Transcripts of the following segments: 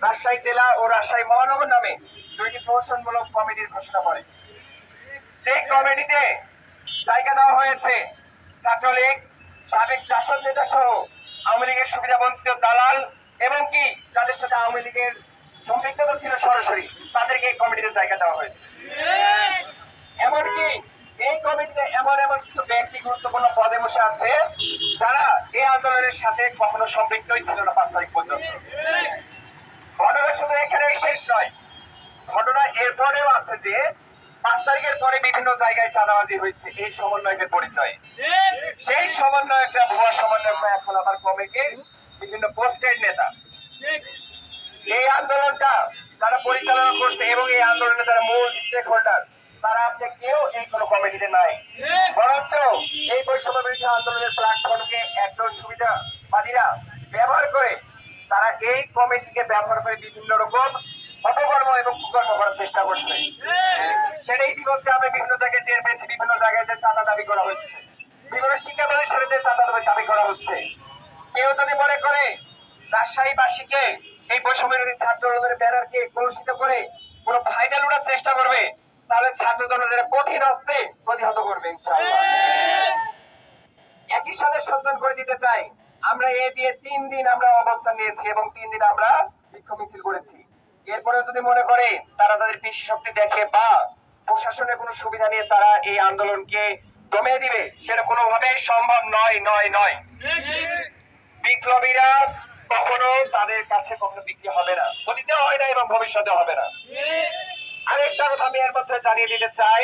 রাজশাহী জেলা ও রাজশাহী মহানগর নামে দুইটি প্রহসনমূলক কমিটির ঘোষণা করে। সেই কমিটিতে জায়গা দেওয়া হয়েছে ছাত্রলীগ, সাবেক জাসদ নেতা সহ আওয়ামী লীগের সুবিধা বঞ্চিত দালাল এবং কি যাদের সাথে আওয়ামী লীগের সম্পৃক্ততা ছিল সরাসরি তাদেরকে এই কমিটিতে জায়গা দেওয়া হয়েছে। এমনকি এই কমিটিতে এমন এমন কিছু ব্যক্তি গুরুত্বপূর্ণ পদে বসে আছে যারা এই আন্দোলনের সাথে কখনো সম্পৃক্তই ছিল না 5 তারিখ পর্যন্ত। ঘটনা শুধু এখানেই শেষ নয়, ঘটনা এরপরেও আছে যে 5 তারিখের পরে বিভিন্ন জায়গায় চাঁদাবাজি হয়েছে এই সমন্বয়কের পরিচয়। সেই সমন্বয়করা ভুয়া সমন্বয়করা এখন আবার কমিটির বিভিন্ন পোস্টের নেতা। এই আন্দোলনটা যারা পরিচালনা করছে এবং এই আন্দোলনে যারা মূল স্টেক হোল্ডার তারা আজকে কেউ এই কোনো কমিটিতে নাই, বরঞ্চ এই বৈষম্য বিরোধী আন্দোলনের প্ল্যাটফর্মকে একদল সুবিধাবাদীরা ব্যবহার করে তারা এই কমিটিকে ব্যবহার করে বিভিন্ন রকম অপকর্ম এবং কুকর্ম করার চেষ্টা করছে। সেটা ইতিমধ্যে আমরা বিভিন্ন জায়গায় টের পেয়েছি, বিভিন্ন জায়গায় যে চাঁদা দাবি করা হচ্ছে, বিভিন্ন শিক্ষা প্রতিষ্ঠানে চাঁদা দাবি করা হচ্ছে। কেউ যদি মনে করে রাজশাহীবাসীকে এই বৈষম্য বিরোধী ছাত্র আন্দোলনের ব্যানারকে কলুষিত করে কোনো ফায়দা লুটার চেষ্টা করবে তাহলে ছাত্র দলের কঠিন হস্তে প্রতিহত করবে ইনশাআল্লাহ। একই সাথে সচেতন করে দিতে চাই, আমরা এ দিয়ে 3 দিন আমরা অবস্থান নিয়েছি এবং 3 দিন আমরা বিক্ষোভ মিছিল করেছি। এরপরে যদি মনে করে তারা তাদের পেশি শক্তি দেখে বা প্রশাসনের কোনো সুবিধা নিয়ে তারা এই আন্দোলনকে দমিয়ে দিবে, সেটা কোনোভাবেই সম্ভব নয়। বিপ্লবীরা কখনো তাদের কাছে কখনো বিক্রি হবে না, অতীতেও হয় না এবং ভবিষ্যতে হবে না। আরেকটা কথা আমি এর মধ্যে জানিয়ে দিতে চাই,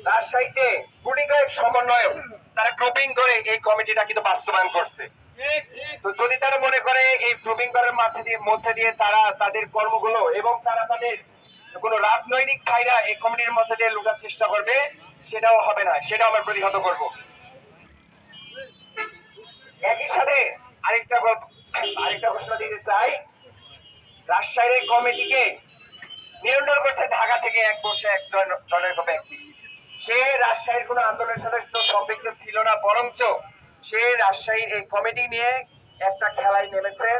রাজশাহীতে গুটি কয়েক সমন্বয়ক তারা গ্রুপিং করে এই কমিটিটা কিন্তু বাস্তবায়ন করছে। তো যদি তারা মনে করে এই গ্রুপিং করার মধ্যে দিয়ে তারা তাদের কর্মগুলো এবং তারা তাদের কোনো রাজনৈতিক ফায়দা এই কমিটির মধ্যে দিয়ে লুটার চেষ্টা করবে, সেটাও হবে না, সেটাও আমরা প্রতিহত করব। একই সাথে আরেকটা ঘোষণা দিতে চাই, রাজশাহীর কমিটিকে নিয়ন্ত্রণ করছে ঢাকা থেকে একজনের ব্যক্তি। সে রাজশাহীর কোন আন্দোলনের সাথে সম্পৃক্ত ছিল না, বরঞ্চ সে রাজশাহীর এই কমিটি নিয়ে একটা খেলায় নেমেছে।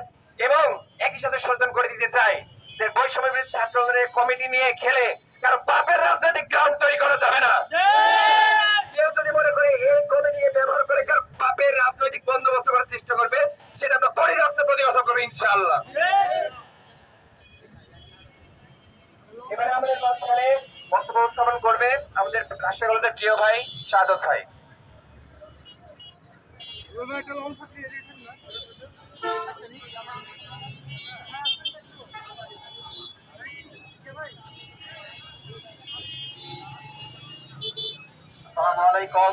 এবং একই সাথে সচেতন করে দিতে চাই যে বৈষম্য বিরোধী ছাত্র আন্দোলনের কমিটি নিয়ে খেলে কারণ পাপের রাজনৈতিক গ্রাউন্ড তৈরি করা যাবে না। কেউ যদি মনে করে এই কমিটিকে ব্যবহার করে কারণ পাপের রাজনৈতিক বন্দোবস্ত করার চেষ্টা করবে, সেটা আমরা কঠিন হস্তে প্রতিহত করবো ইনশাআল্লাহ। এবারে আমাদের মাঝখানে বক্তব্য উপস্থাপন করবে আমাদের রাজশাহী কলেজের প্রিয় ভাই শাহাদত ভাই। আসসালামু আলাইকুম।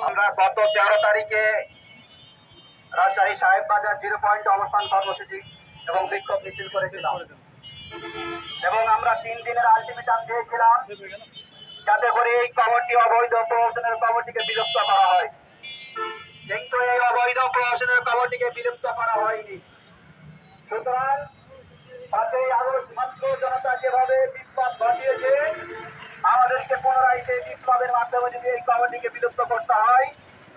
আমরা গত 13 তারিখে রাজশাহী সাহেব বাজার 0 পয়েন্টে অবস্থান কর্মসূচি এবং বিক্ষোভ মিছিল করেছিলাম এবং আমরা 3 দিনের আলটিমেটাম দিয়েছিলাম যাতে করে এই কমিটি অবৈধ প্রহসনের কমিটিকে বিলুপ্ত করা হয়। কিন্তু এই অবৈধ প্রহসনের কমিটিকে বিলুপ্ত করা হয়নি। সুতরাং 5ই আগস্ট ছাত্র জনতা যেভাবে বিপ্লব ঘটিয়েছে, আমাদেরকে পুনরায় সেই বিপ্লবের মাধ্যমে যদি এই কমিটিকে বিলুপ্ত করতে হয়,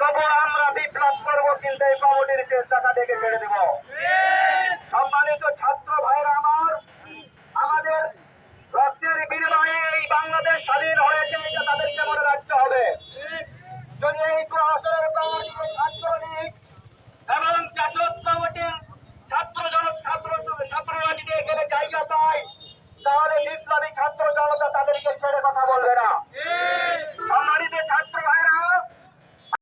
তবু আমরা বিপ্লব করবো, কিন্তু এই কমিটির শেষ টাকা দেখে ছেড়ে দেবো।